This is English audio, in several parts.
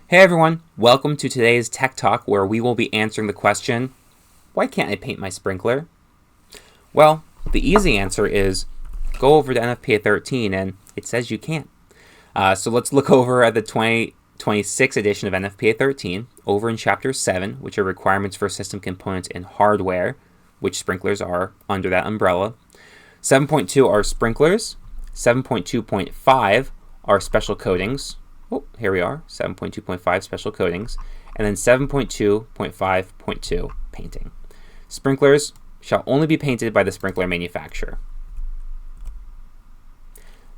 Hey everyone, welcome to today's Tech Talk where we will be answering the question, why can't I paint my sprinkler? Well, the easy answer is go over to NFPA 13 and it says you can't. So let's look over at the 2026 edition of NFPA 13, over in Chapter 7, which are requirements for system components and hardware, which sprinklers are under that umbrella. 7.2 are sprinklers. 7.2.5 are special coatings. Oh, here we are, 7.2.5 special coatings. And then 7.2.5.2 painting. Sprinklers shall only be painted by the sprinkler manufacturer.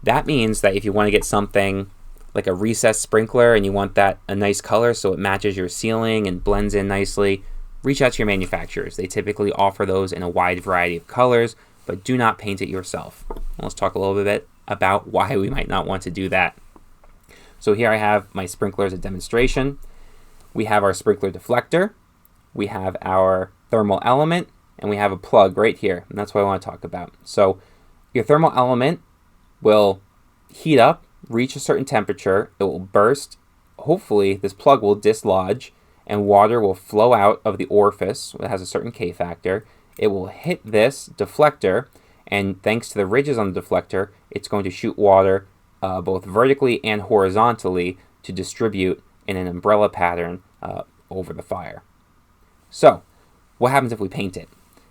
That means that if you want to get something like a recessed sprinkler and you want that a nice color so it matches your ceiling and blends in nicely, reach out to your manufacturers. They typically offer those in a wide variety of colors, but do not paint it yourself. Let's talk a little bit about why we might not want to do that. So here I have my sprinkler as a demonstration. We have our sprinkler deflector, we have our thermal element, and we have a plug right here, and that's what I want to talk about. So your thermal element will heat up, reach a certain temperature, it will burst, hopefully this plug will dislodge, and water will flow out of the orifice that has a certain K factor. It will hit this deflector, and thanks to the ridges on the deflector, it's going to shoot water both vertically and horizontally to distribute in an umbrella pattern over the fire. So what happens if we paint it?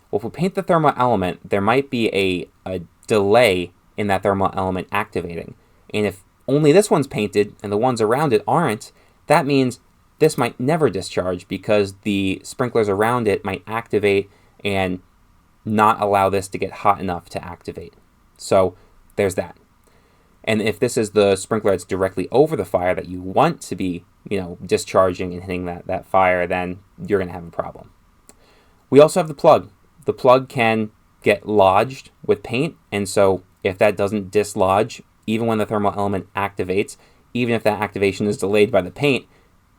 Well, if we paint the thermal element, there might be a delay in that thermal element activating. And if only this one's painted and the ones around it aren't, that means this might never discharge because the sprinklers around it might activate and not allow this to get hot enough to activate. So there's that. And if this is the sprinkler that's directly over the fire that you want to be, discharging and hitting that fire, then you're going to have a problem. We also have the plug. The plug can get lodged with paint, and so if that doesn't dislodge, even when the thermal element activates, even if that activation is delayed by the paint,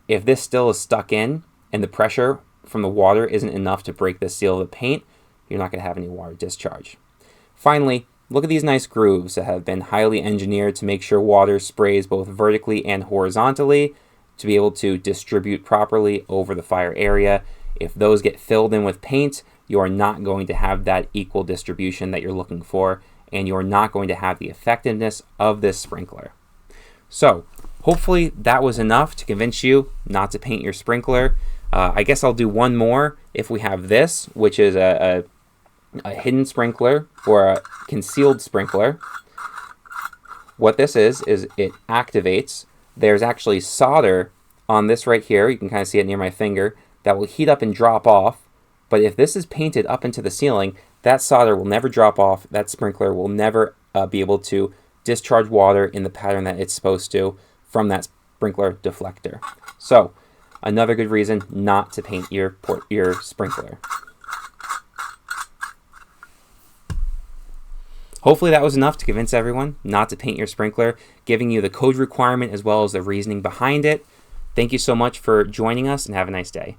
if this still is stuck in and the pressure from the water isn't enough to break the seal of the paint, you're not going to have any water discharge. Finally, look at these nice grooves that have been highly engineered to make sure water sprays both vertically and horizontally to be able to distribute properly over the fire area. If those get filled in with paint, you are not going to have that equal distribution that you're looking for, and you're not going to have the effectiveness of this sprinkler. So hopefully that was enough to convince you not to paint your sprinkler. I guess I'll do one more if we have this, which is a hidden sprinkler or a concealed sprinkler. What this is it activates. There's actually solder on this right here. You can kind of see it near my finger. That will heat up and drop off. But if this is painted up into the ceiling, that solder will never drop off. That sprinkler will never be able to discharge water in the pattern that it's supposed to from that sprinkler deflector. So another good reason not to paint your sprinkler. Hopefully that was enough to convince everyone not to paint your sprinkler, giving you the code requirement as well as the reasoning behind it. Thank you so much for joining us and have a nice day.